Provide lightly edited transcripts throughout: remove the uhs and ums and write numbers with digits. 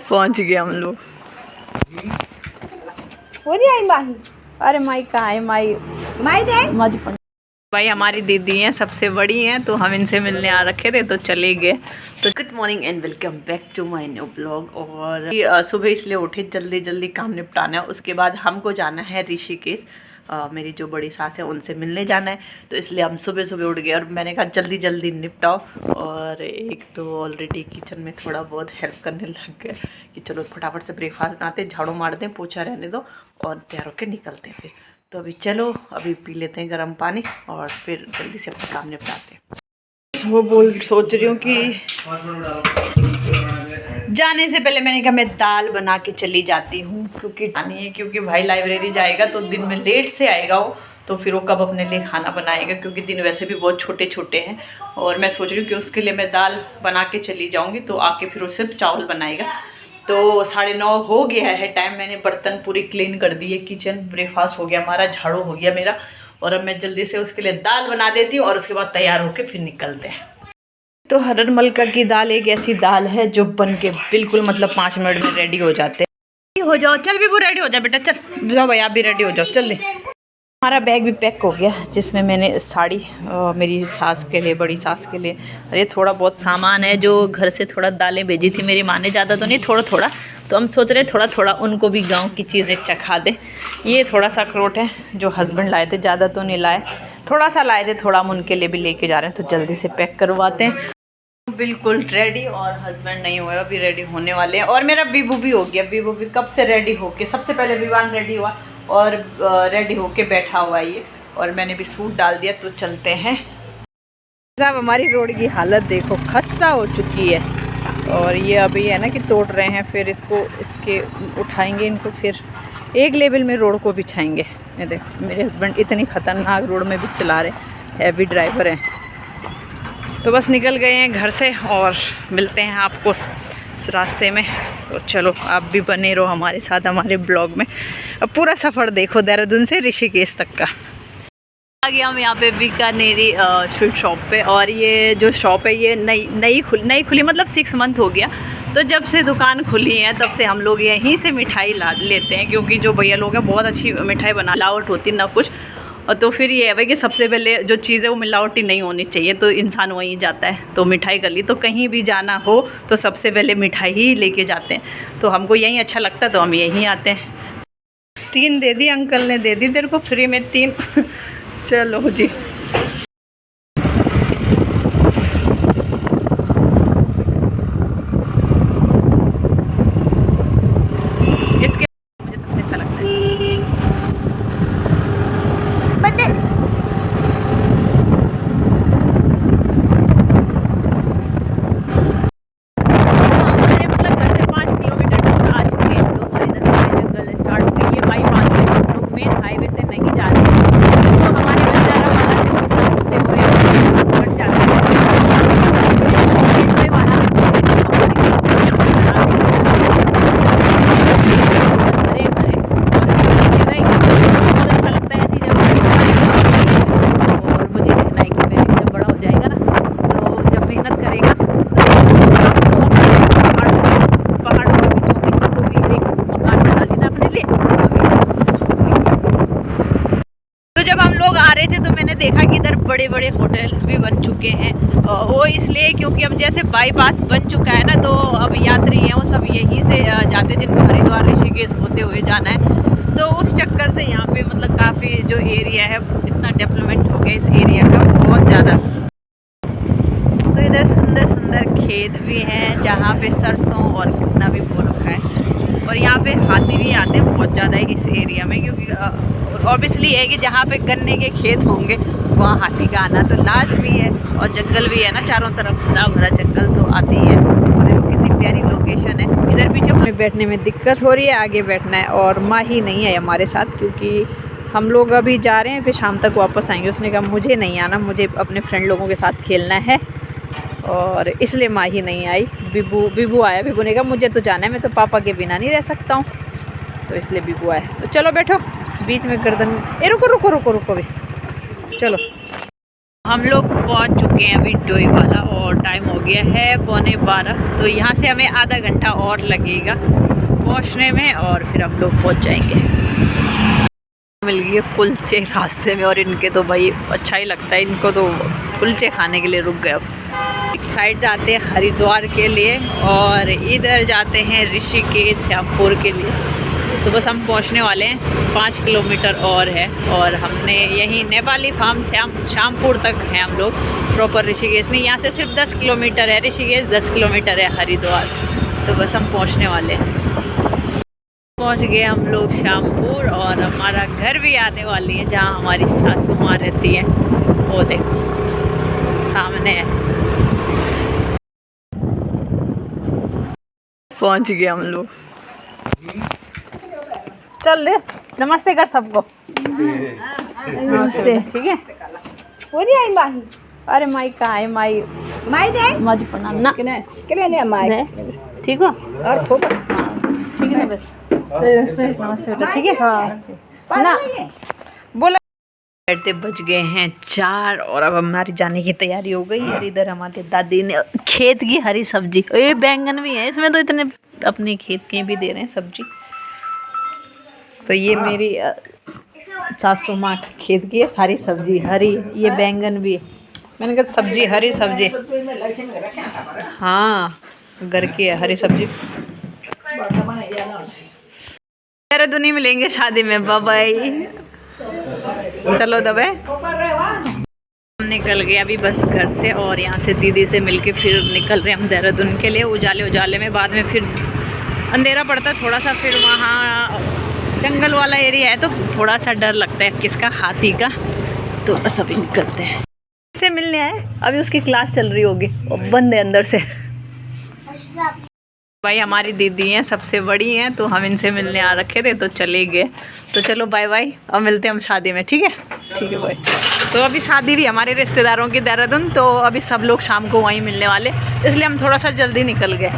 पहुंच गए हम लोग। वो नहीं आई माही। अरे माई कहाँ है? माई माही देख भाई हमारी दीदी हैं, सबसे बड़ी हैं, तो हम इनसे मिलने आ रखे थे तो चले गए। तो good morning and welcome back to my new blog. और सुबह इसलिए उठे, जल्दी जल्दी काम निपटाना है। उसके बाद हमको जाना है ऋषिकेश, मेरी जो बड़ी सास है उनसे मिलने जाना है। तो इसलिए हम सुबह सुबह उठ गए और मैंने कहा जल्दी जल्दी निपटाओ। और एक तो ऑलरेडी किचन में थोड़ा बहुत हेल्प करने लग गए कि चलो फटाफट से ब्रेकफास्ट बनाते, झाड़ू मार दें, पोछा रहने दो और तैयार होकर निकलते हैं। फिर तो अभी चलो, अभी पी लेते हैं गर्म पानी और फिर जल्दी से अपना काम निपटाते हैं। वो सोच रही हूँ कि जाने से पहले मैंने कहा मैं दाल बना के चली जाती हूँ, क्योंकि आनी है, क्योंकि भाई लाइब्रेरी जाएगा तो दिन में लेट से आएगा वो, तो फिर वो कब अपने लिए खाना बनाएगा, क्योंकि दिन वैसे भी बहुत छोटे छोटे हैं। और मैं सोच रही हूँ कि उसके लिए मैं दाल बना के चली जाऊँगी, तो आके फिर वो सिर्फ चावल बनाएगा। तो 9:30 हो गया है टाइम, मैंने बर्तन पूरी क्लीन कर दी है, किचन ब्रेकफास्ट हो गया हमारा, झाड़ू हो गया मेरा। और अब मैं जल्दी से उसके लिए दाल बना देती हूँ और उसके बाद तैयार होकर फिर निकलते हैं। तो हरड़ मलका की दाल एक ऐसी दाल है जो बन के बिल्कुल मतलब 5 मिनट में रेडी हो जाते हैं। हो जाओ, चल भी वो रेडी हो जाए बेटा, चल जाओ भाई, आप भी रेडी हो जाओ, चल दे। हमारा बैग भी पैक हो गया, जिसमें मैंने साड़ी मेरी सास के लिए, बड़ी सास के लिए, अरे थोड़ा बहुत सामान है जो घर से थोड़ा दालें भेजी थी मेरी माँ ने, ज़्यादा तो नहीं, थोड़ा थोड़ा। तो हम सोच रहे थोड़ा थोड़ा उनको भी गांव की चीज़ें चखा दे। ये थोड़ा सा अखरोट है जो हस्बैंड लाए थे, ज़्यादा तो नहीं लाए, थोड़ा सा लाए थे, थोड़ा हम उनके लिए भी लेके जा रहे हैं। तो जल्दी से पैक करवाते हैं। बिल्कुल रेडी, और हस्बैंड नहीं हुआ, अभी रेडी होने वाले हैं। और मेरा बीबू भी हो गया, बीबू भी कब से रेडी होके, सबसे पहले विवान रेडी हुआ और रेडी होके बैठा हुआ है ये, और मैंने भी सूट डाल दिया। तो चलते हैं साहब। हमारी रोड की हालत देखो, खस्ता हो चुकी है। और ये अभी है ना कि तोड़ रहे हैं, फिर इसको इसके उठाएंगे इनको, फिर एक लेवल में रोड को बिछाएंगे। ये देखो मेरे हस्बैंड इतनी ख़तरनाक रोड में भी चला रहे, हैवी ड्राइवर हैं। तो बस निकल गए हैं घर से और मिलते हैं आपको इस रास्ते में। तो चलो आप भी बने रहो हमारे साथ, हमारे ब्लॉग में। अब पूरा सफ़र देखो देहरादून से ऋषिकेश तक का। आ गया हम यहाँ पे बीकानेरी स्वीट शॉप पे। और ये जो शॉप है ये नई खुली, मतलब 6 मंथ हो गया। तो जब से दुकान खुली है तब से हम लोग यहीं से मिठाई ला लेते हैं, क्योंकि जो भैया लोग हैं बहुत अच्छी मिठाई मिलावट होती ना कुछ। और तो फिर ये है भाई कि सबसे पहले जो चीज़ है वो मिलावटी नहीं होनी चाहिए, तो इंसान वहीं जाता है। तो मिठाई गली, तो कहीं भी जाना हो तो सबसे पहले मिठाई ही लेके जाते हैं। तो हमको यहीं अच्छा लगता है तो हम यहीं आते हैं। 3 दे दी अंकल ने, दे दी तेरे को फ्री में 3 चलो जी। इसके मुझे सबसे अच्छा लगता है देखा कि इधर बड़े बड़े होटल भी बन चुके हैं। वो इसलिए क्योंकि अब जैसे बाईपास बन चुका है ना, तो अब यात्री हैं वो सब यहीं से जाते, जिनको हरिद्वार ऋषिकेश होते हुए जाना है। तो उस चक्कर से यहाँ पे मतलब काफ़ी जो एरिया है इतना डेवलपमेंट हो गया इस एरिया का, बहुत ज़्यादा। तो इधर सुंदर सुंदर खेत भी हैं जहाँ पे सरसों और कितना भी बो रखा है। और यहाँ पे हाथी भी आते हैं बहुत ज़्यादा इस एरिया में, क्योंकि ऑब्वियसली है कि जहाँ पे गन्ने के खेत होंगे वहाँ हाथी का आना तो लाजमी है। और जंगल भी है ना चारों तरफ, हरा भरा जंगल तो आती है। और देखो कितनी प्यारी लोकेशन है। इधर पीछे हमें बैठने में दिक्कत हो रही है, आगे बैठना है। और माँ ही नहीं है हमारे साथ, क्योंकि हम लोग अभी जा रहे हैं, फिर शाम तक वापस आएंगे। उसने कहा मुझे नहीं आना, मुझे अपने फ्रेंड लोगों के साथ खेलना है, और इसलिए माँ ही नहीं आई। बिबू आया, बिबू ने कहा मुझे तो जाना है, मैं तो पापा के बिना नहीं रह सकता हूँ, तो इसलिए बिबू आया। तो चलो बैठो, बीच में गर्दन, ए रुको रुको रुको रुको भी, चलो। हम लोग पहुँच चुके हैं अभी डोईवाला, और टाइम हो गया है 11:15, तो यहाँ से हमें आधा घंटा और लगेगा पहुँचने में और फिर हम लोग पहुँच जाएंगे। मिल गए कुलचे रास्ते में और इनके तो भाई अच्छा ही लगता है, इनको तो कुलचे खाने के लिए रुक गए। अब एक साइड जाते हैं हरिद्वार के लिए और इधर जाते हैं ऋषिकेश श्यामपुर के लिए। तो बस हम पहुंचने वाले हैं, 5 किलोमीटर और है और हमने यहीं नेपाली फार्म श्यामपुर तक हैं हम लोग, प्रॉपर ऋषिकेश नहीं। यहाँ से सिर्फ 10 किलोमीटर है ऋषिकेश, 10 किलोमीटर है हरिद्वार। तो बस हम पहुंचने वाले हैं। पहुंच गए हम लोग श्यामपुर और हमारा घर भी आने वाली है जहाँ हमारी सासू माँ रहती है, वो देखो सामने है। पहुंच गए हम लोग। चल रे, नमस्ते कर सबको। नमस्ते। ठीक है। वो नहीं आई माही। अरे माई कहाँ है? माई माही दे मत बनाना। किने ने माही ठीक हो? और खूब ठीक है ना? बस नमस्ते बेटा। ठीक है। हाँ ना, बोला। बैठते बज गए हैं 4 और अब हमारी जाने की तैयारी हो गई। और इधर हमारे दादी ने खेत की हरी सब्जी, ये बैंगन भी है इसमें, तो इतने अपने खेत के भी दे रहे हैं सब्जी। तो ये मेरी सासू माँ खेत की है सारी सब्जी हरी, ये बैंगन भी। मैंने कहा सब्जी हरी सब्जी, हाँ घर की है हरी सब्जी। देहरादून ही मिलेंगे शादी में, बाय। चलो दबे। हम निकल गए अभी बस घर से और यहाँ से दीदी से मिलके फिर निकल रहे हम देहरादून के लिए। उजाले में बाद में फिर अंधेरा पड़ता है थोड़ा सा, फिर वहाँ जंगल वाला एरिया है तो थोड़ा सा डर लगता है किसका, हाथी का। तो बस अभी निकलते हैं। से मिलने आए, अभी उसकी क्लास चल रही होगी और बंद है अंदर से। भाई हमारी दीदी हैं, सबसे बड़ी हैं, तो हम इनसे मिलने आ रखे थे तो चले गए। तो चलो बाय बाय, अब मिलते हैं हम शादी में। ठीक है? ठीक है भाई। तो अभी शादी भी हमारे रिश्तेदारों की देहरादून, तो अभी सब लोग शाम को वहीं मिलने वाले, इसलिए हम थोड़ा सा जल्दी निकल गए।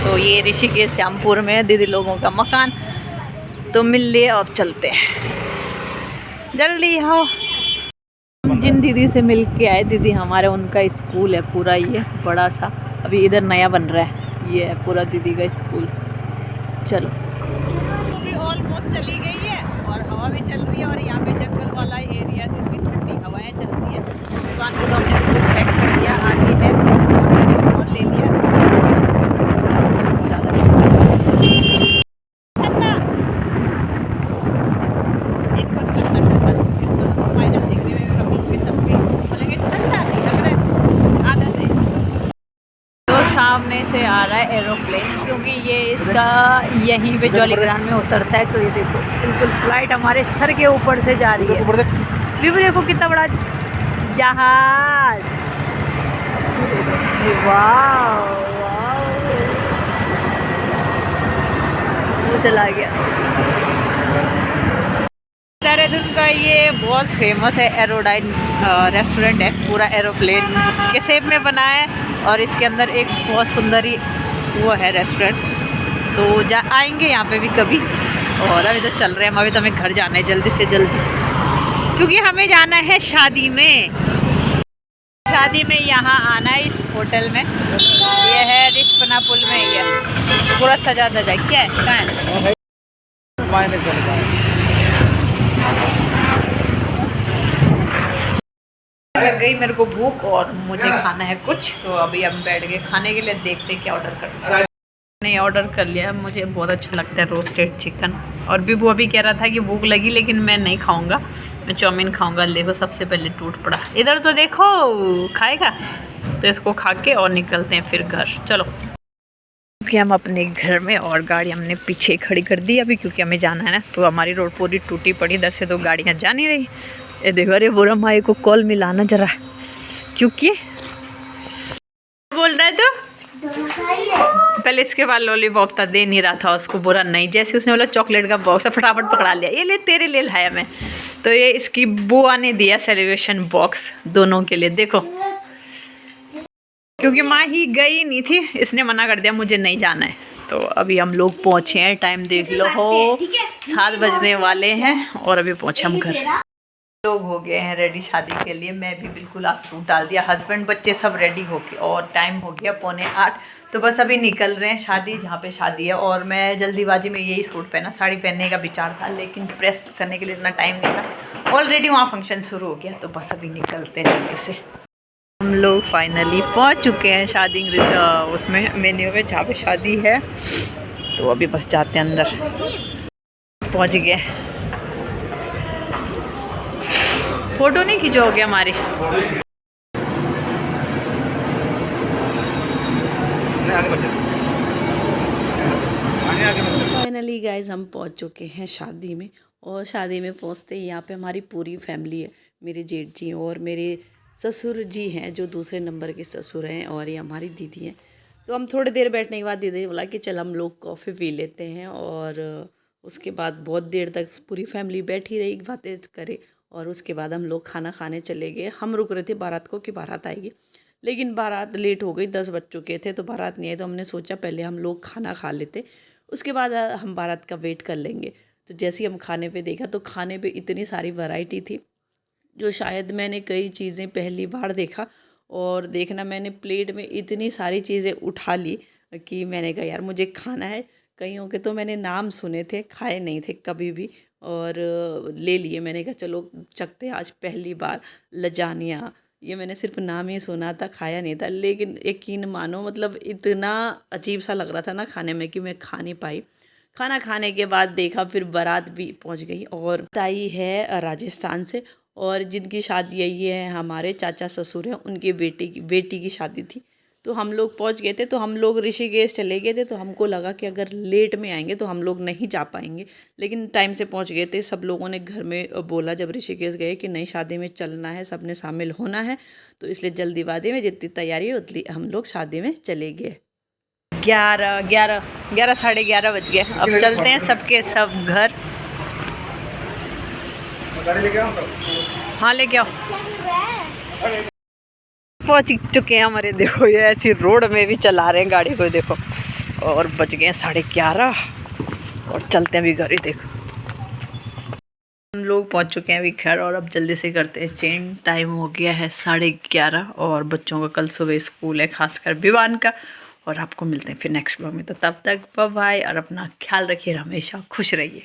तो ये ऋषिकेश श्यामपुर में दीदी लोगों का मकान, तो मिल लिए अब चलते हैं, जल्दी आओ। जिन दीदी से मिल के आए, दीदी हमारे, उनका स्कूल है पूरा ये बड़ा सा, अभी इधर नया बन रहा है, ये है पूरा दीदी का स्कूल। चलो अभी ऑलमोस्ट चली गई है और हवा भी चल रही है और यहाँ पे जंगल वाला एरिया है, जिसकी ठंडी हवाएं चलती है। दुकान को तो हमने पैक कर दिया, आगे है और ले लिया। सामने से आ रहा है एरोप्लेन, क्योंकि ये इसका यहीं पे जॉलीग्रांट में उतरता है। तो ये देखो बिल्कुल फ्लाइट हमारे सर के ऊपर से जा रही है। भी देखो कितना बड़ा जहाज, वाह वो चला गया। देहरादून का ये बहुत फेमस है एरोडाइन रेस्टोरेंट है, पूरा एरोप्लेन के शेप में बना है और इसके अंदर एक बहुत सुंदरी वो है रेस्टोरेंट। तो आएंगे यहाँ पे भी कभी। और अभी तो चल रहे हैं हम, अभी तो हमें घर जाना है जल्दी से जल्दी, क्योंकि हमें जाना है शादी में। शादी में यहाँ आना है इस होटल में, ये है रिस्पना पुल में, ये पूरा सजा धजा क्या है, कहाँ है? लग गई मेरे को भूख और मुझे खाना है कुछ, तो अभी हम बैठ गए खाने के लिए, देखते क्या ऑर्डर करना है। मैंने ऑर्डर कर लिया, मुझे बहुत अच्छा लगता है रोस्टेड चिकन। और भी वो अभी कह रहा था कि भूख लगी, लेकिन मैं नहीं खाऊंगा, मैं चाउमीन खाऊंगा। देखो सबसे पहले टूट पड़ा, इधर तो देखो खाएगा, तो इसको खा के और निकलते हैं फिर घर। चलो कि हम अपने घर में, और गाड़ी हमने पीछे खड़ी कर दी अभी, क्योंकि हमें जाना है ना। तो हमारी रोड पूरी टूटी पड़ी, इधर से तो गाड़ियाँ जा नहीं रही। ये देखो, अरे बुरा माई को कॉल मिलाना जरा, क्योंकि बोल रहा है तो पहले इसके बाद लॉलीपॉप था, दे नहीं रहा था उसको, बुरा नहीं। जैसे उसने बोला चॉकलेट का बॉक्स, फटाफट पकड़ा लिया, ये ले तेरे लिए लाया मैं। तो ये इसकी बुआ ने दिया सेलिब्रेशन बॉक्स दोनों के लिए, देखो, क्योंकि माँ ही गई नहीं थी, इसने मना कर दिया मुझे नहीं जाना है। तो अभी हम लोग पहुँचे हैं, टाइम देख लो हो 7 बजने वाले हैं और अभी पहुँचे हम घर। लोग हो गए हैं रेडी शादी के लिए। मैं भी बिल्कुल आज सूट डाल दिया, हस्बैंड बच्चे सब रेडी हो गए और टाइम हो गया 7:45। तो बस अभी निकल रहे हैं शादी, जहाँ पे शादी है। और मैं जल्दीबाजी में यही सूट पहना, साड़ी पहनने का विचार था लेकिन प्रेस करने के लिए इतना टाइम नहीं था। ऑलरेडी वहाँ फंक्शन शुरू हो गया, तो बस अभी निकलते हैं जल्दी से। हम लोग फाइनली पहुँच चुके हैं शादी उसमें मेन्यू में, जहाँ पे शादी है। तो अभी बस जाते हैं अंदर, पहुँच गए। फोटो नहीं खिंचवाओगे हमारी? फाइनली गाइज हम पहुंच चुके हैं शादी में। और शादी में पहुंचते ही यहाँ पे हमारी पूरी फैमिली है। मेरे जेठ जी और मेरे ससुर जी हैं, जो दूसरे नंबर के ससुर हैं, और ये हमारी दीदी हैं। तो हम थोड़ी देर बैठने के बाद दीदी ने बोला कि चल हम लोग कॉफ़ी पी लेते हैं। और उसके बाद बहुत देर तक पूरी फैमिली बैठी रही, बातें करे। और उसके बाद हम लोग खाना खाने चले गए। हम रुक रहे थे बारात को कि बारात आएगी, लेकिन बारात लेट हो गई, 10 बज चुके थे, तो बारात नहीं आई। तो हमने सोचा पहले हम लोग खाना खा लेते, उसके बाद हम बारात का वेट कर लेंगे। तो जैसे ही हम खाने पे देखा तो खाने पे इतनी सारी वैरायटी थी, जो शायद मैंने कई चीज़ें पहली बार देखा। और देखना, मैंने प्लेट में इतनी सारी चीज़ें उठा ली कि मैंने कहा यार मुझे खाना है। कईयों के तो मैंने नाम सुने थे, खाए नहीं थे कभी भी, और ले लिए। मैंने कहा चलो चखते, आज पहली बार लजानिया, ये मैंने सिर्फ नाम ही सुना था, खाया नहीं था। लेकिन यकीन मानो, मतलब इतना अजीब सा लग रहा था ना खाने में कि मैं खा नहीं पाई। खाना खाने के बाद देखा, फिर बारात भी पहुंच गई। और ताई है राजस्थान से, और जिनकी शादी यही है, हमारे चाचा ससुर हैं, उनकी बेटी की शादी थी। तो हम लोग पहुंच गए थे। तो हम लोग ऋषिकेश चले गए थे। तो हमको लगा कि अगर लेट में आएंगे तो हम लोग नहीं जा पाएंगे, लेकिन टाइम से पहुंच गए थे। सब लोगों ने घर में बोला जब ऋषिकेश गए कि नई शादी में चलना है, सब ने शामिल होना है। तो इसलिए जल्दीबाजी में जितनी तैयारी है उतनी हम लोग शादी में चले गए। 11 साढ़े 11 बज गए। अब चलते हैं सबके सब घर। हाँ लेके आओ। पहुँच चुके हैं हमारे, देखो ये ऐसी रोड में भी चला रहे हैं गाड़ी को, देखो। और बज गए 11:30 और चलते हैं अभी घर ही। देखो हम लोग पहुँच चुके हैं अभी घर, और अब जल्दी से करते हैं चेंज। टाइम हो गया है 11:30 और बच्चों का कल सुबह स्कूल है, खासकर विवान का। और आपको मिलते हैं फिर नेक्स्ट ब्लॉग में। तो तब तक बाय बाय, और अपना ख्याल रखिए, हमेशा खुश रहिए।